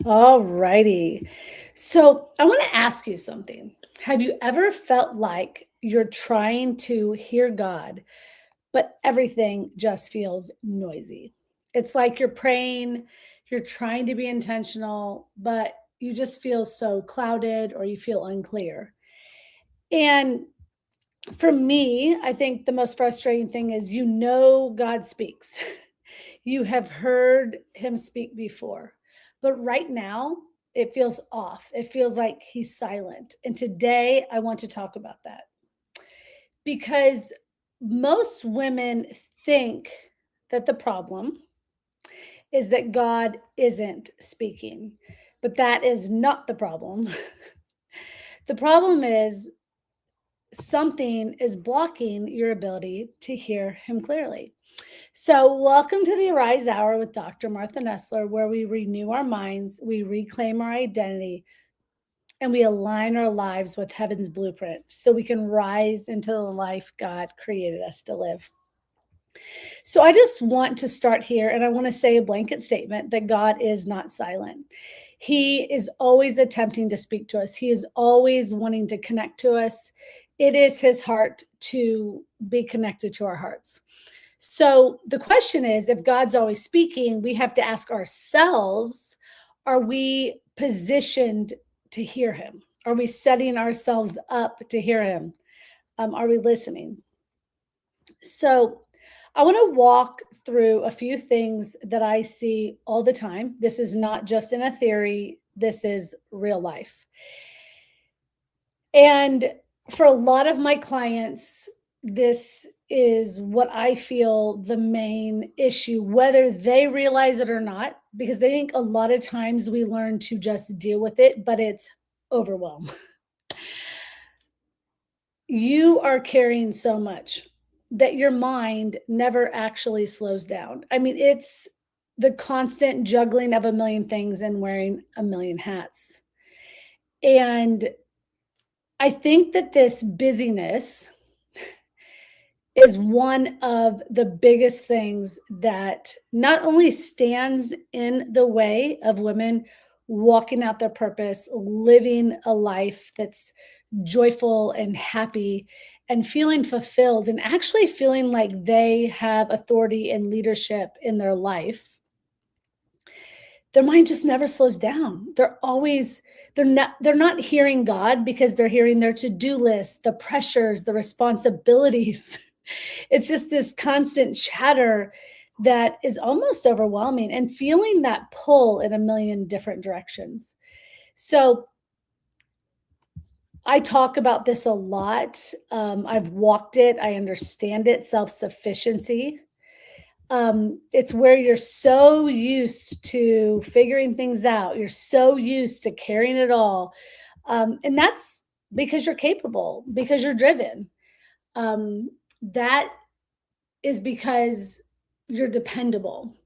All righty. So I want to ask you something. Have you ever felt like you're trying to hear God, but everything just feels noisy? It's like you're praying, you're trying to be intentional, but you just feel so clouded or you feel unclear. And for me, I think the most frustrating thing is God speaks. You have heard him speak before, but right now it feels off. It feels like he's silent. And today I want to talk about that because most women think that the problem is that God isn't speaking, but that is not the problem. The problem is something is blocking your ability to hear him clearly. So, welcome to the Arise Hour with Dr. Martha Nessler, where we renew our minds, we reclaim our identity, and we align our lives with heaven's blueprint so we can rise into the life God created us to live. So, I just want to start here and I want to say a blanket statement that God is not silent. He is always attempting to speak to us, He is always wanting to connect to us. It is His heart to be connected to our hearts. So the question is, if God's always speaking, we have to ask ourselves, are we positioned to hear him? Are we setting ourselves up to hear him? Are we listening? So I want to walk through a few things that I see all the time. This is not just in a theory, this is real life. And for a lot of my clients, this is what I feel the main issue, whether they realize it or not, because they think a lot of times we learn to just deal with it, but it's overwhelm. You are carrying so much that your mind never actually slows down. I mean, it's the constant juggling of a million things and wearing a million hats. And I think that this busyness is one of the biggest things that not only stands in the way of women walking out their purpose, living a life that's joyful and happy and feeling fulfilled and actually feeling like they have authority and leadership in their life. Their mind just never slows down. They're not hearing God because they're hearing their to-do list, the pressures, the responsibilities. It's just this constant chatter that is almost overwhelming and feeling that pull in a million different directions. So I talk about this a lot. I've walked it, I understand it, self sufficiency. It's where you're so used to figuring things out, you're so used to carrying it all. And that's because you're capable, because you're driven. That is because you're dependable.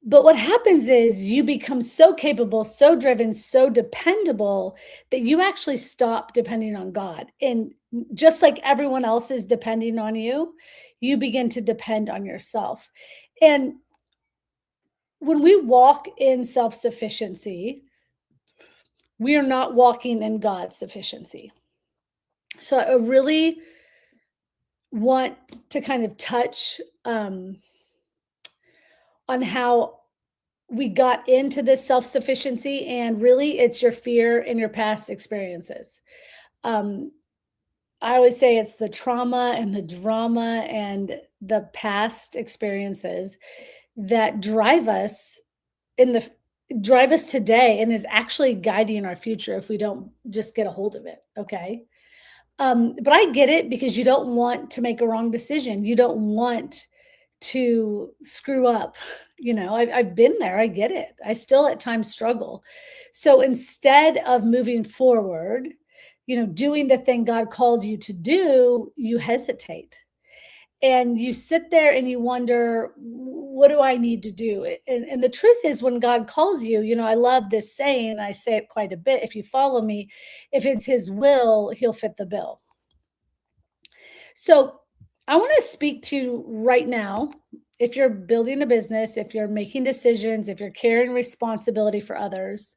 But what happens is you become so capable, so driven, so dependable that you actually stop depending on God. And just like everyone else is depending on you, you begin to depend on yourself. And when we walk in self sufficiency, we are not walking in God's sufficiency. So I really want to kind of touch on how we got into this self sufficiency, and really it's your fear and your past experiences. Um, I always say it's the trauma and the drama and the past experiences that in the drive us today and is actually guiding our future if we don't just get a hold of it. Okay. But I get it because you don't want to make a wrong decision. You don't want to screw up. I've been there. I get it. I still at times struggle. So instead of moving forward, doing the thing God called you to do, you hesitate and you sit there and you wonder, what do I need to do? And the truth is, when God calls you, I love this saying, I say it quite a bit. If you follow me, if it's his will, he'll fit the bill. So I want to speak to you right now if you're building a business, if you're making decisions, if you're carrying responsibility for others,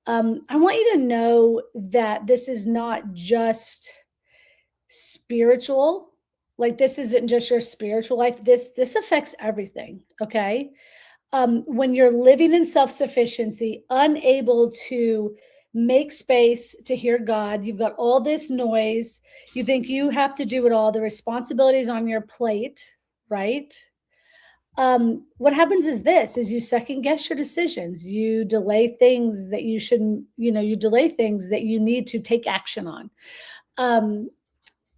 I want you to know that this is not just spiritual. Like this isn't just your spiritual life. This affects everything. Okay. When you're living in self-sufficiency, unable to make space to hear God, you've got all this noise. You think you have to do it all. The responsibilities on your plate, right? What happens is this is you second guess your decisions. You delay things that you shouldn't, you delay things that you need to take action on. Um,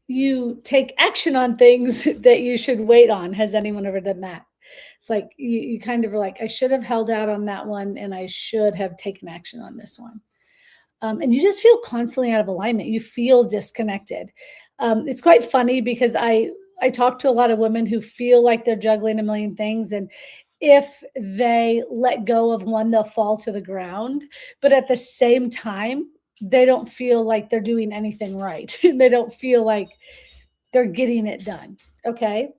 you take action on things that you should wait on. Has anyone ever done that? It's like you kind of are like, I should have held out on that one and I should have taken action on this one. And you just feel constantly out of alignment. You feel disconnected. It's quite funny because I talk to a lot of women who feel like they're juggling a million things, and if they let go of one, they'll fall to the ground. But at the same time, they don't feel like they're doing anything right. They don't feel like they're getting it done. Okay.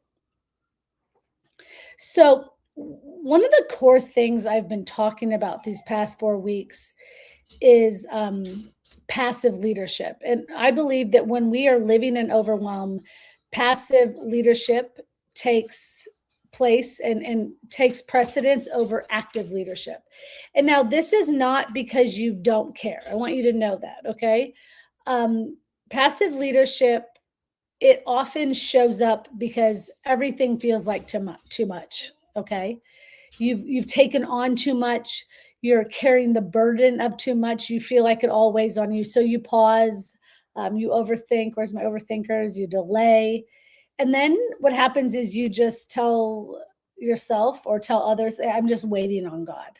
So, one of the core things I've been talking about these past 4 weeks is passive leadership. And I believe that when we are living in overwhelm, passive leadership takes place and takes precedence over active leadership. And now, this is not because you don't care. I want you to know that. Okay. Passive leadership, it often shows up because everything feels like too much. Okay. You've taken on too much. You're carrying the burden of too much. You feel like it all weighs on you. So you pause, you overthink. Where's my overthinkers? You delay. And then what happens is you just tell yourself or tell others, I'm just waiting on God.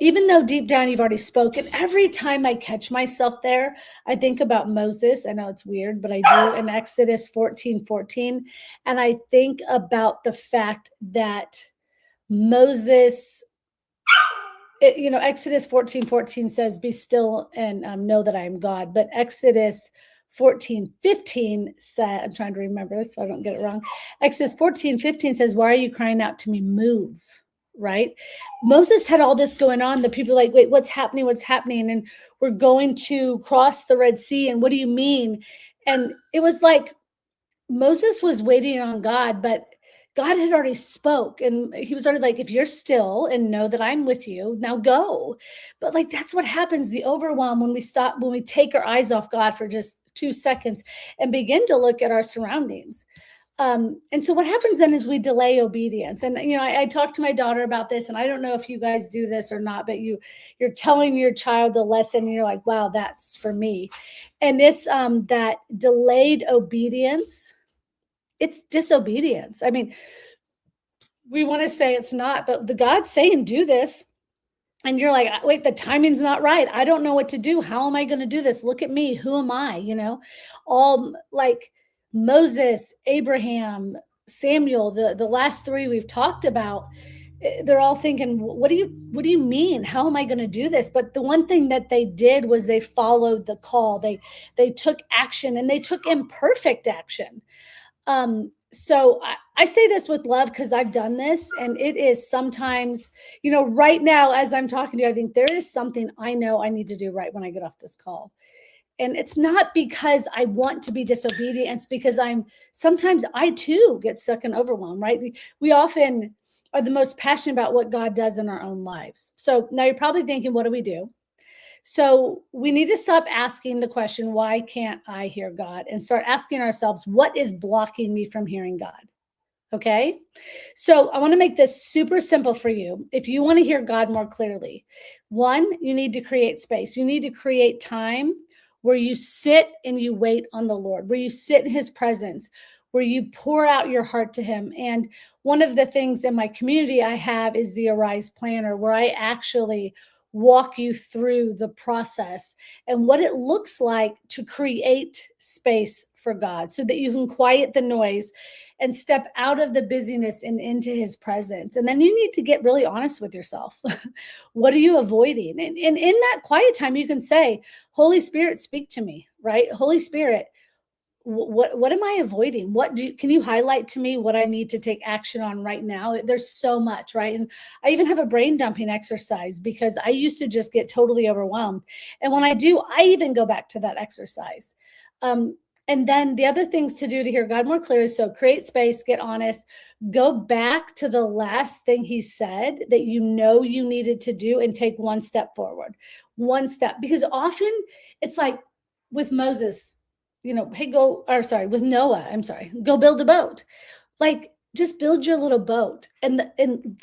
Even though deep down you've already spoken, every time I catch myself there, I think about Moses. I know it's weird, but I do in Exodus 14:14. And I think about the fact that Moses, Exodus 14:14 says, be still and know that I am God. But Exodus 14:15 said, I'm trying to remember this so I don't get it wrong. Exodus 14:15 says, why are you crying out to me? Move. Right? Moses had all this going on. The people are like, wait, what's happening? What's happening? And we're going to cross the Red Sea. And what do you mean? And it was like Moses was waiting on God, but God had already spoke. And he was already like, if you're still and know that I'm with you, now go. But like, that's what happens. The overwhelm when we take our eyes off God for just 2 seconds and begin to look at our surroundings. And so what happens then is we delay obedience. And I talked to my daughter about this, and I don't know if you guys do this or not, but you're telling your child a lesson and you're like, wow, that's for me. And it's that delayed obedience. It's disobedience. I mean, we want to say it's not, but the God's saying do this. And you're like, wait, the timing's not right. I don't know what to do. How am I going to do this? Look at me. Who am I? All like Moses, Abraham, Samuel, the last three we've talked about, they're all thinking, what do you mean? How am I going to do this? But the one thing that they did was they followed the call. They took action, and they took imperfect action. So I say this with love because I've done this, and it is sometimes, right now as I'm talking to you, I think there is something I know I need to do right when I get off this call. And it's not because I want to be disobedient. It's because sometimes I too get stuck in overwhelm, right? We often are the most passionate about what God does in our own lives. So now you're probably thinking, what do we do? So we need to stop asking the question, why can't I hear God? And start asking ourselves, what is blocking me from hearing God? Okay. So I want to make this super simple for you. If you want to hear God more clearly, one, you need to create space. You need to create time where you sit and you wait on the Lord, where you sit in his presence, where you pour out your heart to him. And one of the things in my community I have is the Arise Planner, where I actually walk you through the process and what it looks like to create space for God so that you can quiet the noise and step out of the busyness and into his presence. And then you need to get really honest with yourself. What are you avoiding? And in that quiet time, you can say, Holy Spirit, speak to me, right? Holy Spirit, What am I avoiding? Can you highlight to me what I need to take action on right now? There's so much, right? And I even have a brain dumping exercise because I used to just get totally overwhelmed. And when I do, I even go back to that exercise. And then the other things to do to hear God more clearly. So create space, get honest, go back to the last thing he said that you know you needed to do and take one step forward, one step. Because often it's like with Moses, hey, with Noah, I'm sorry, go build a boat. Like, just build your little boat, and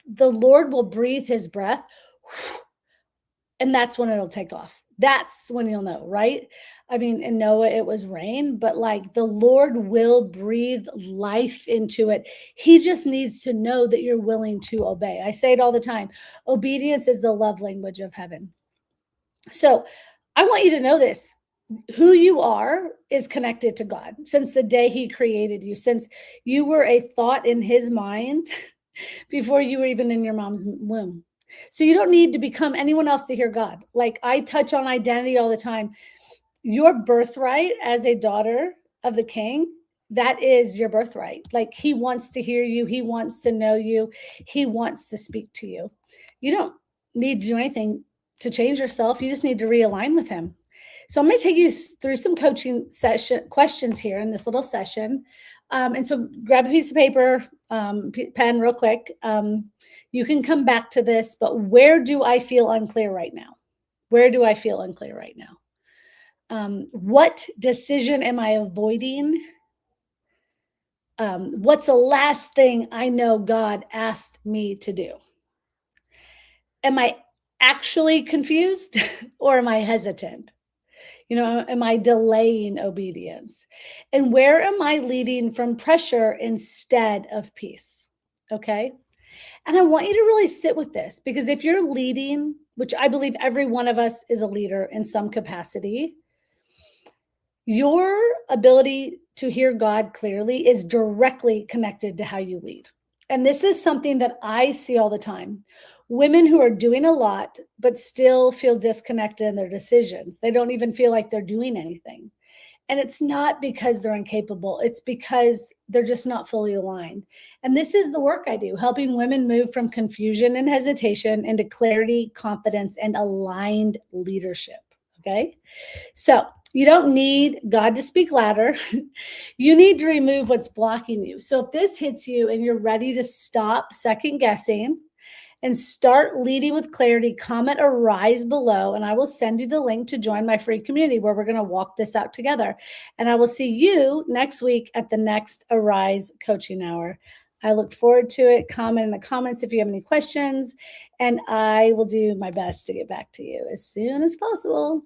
the Lord will breathe his breath, and that's when it'll take off. That's when you'll know, right? I mean, in Noah, it was rain, but like the Lord will breathe life into it. He just needs to know that you're willing to obey. I say it all the time. Obedience is the love language of heaven. So I want you to know this. Who you are is connected to God since the day he created you, since you were a thought in his mind before you were even in your mom's womb. So you don't need to become anyone else to hear God. Like I touch on identity all the time. Your birthright as a daughter of the king, that is your birthright. Like he wants to hear you. He wants to know you. He wants to speak to you. You don't need to do anything to change yourself. You just need to realign with him. So I'm going to take you through some coaching session questions here in this little session. And so grab a piece of paper, pen real quick. You can come back to this, but where do I feel unclear right now? Where do I feel unclear right now? What decision am I avoiding? What's the last thing I know God asked me to do? Am I actually confused or am I hesitant? Am I delaying obedience? And where am I leading from pressure instead of peace? Okay. And I want you to really sit with this because if you're leading, which I believe every one of us is a leader in some capacity, your ability to hear God clearly is directly connected to how you lead. And this is something that I see all the time. Women who are doing a lot, but still feel disconnected in their decisions. They don't even feel like they're doing anything. And it's not because they're incapable. It's because they're just not fully aligned. And this is the work I do, helping women move from confusion and hesitation into clarity, confidence, and aligned leadership. Okay. So you don't need God to speak louder. You need to remove what's blocking you. So if this hits you and you're ready to stop second guessing and start leading with clarity, comment Arise below, and I will send you the link to join my free community where we're going to walk this out together. And I will see you next week at the next Arise coaching hour. I look forward to it. Comment in the comments if you have any questions, and I will do my best to get back to you as soon as possible.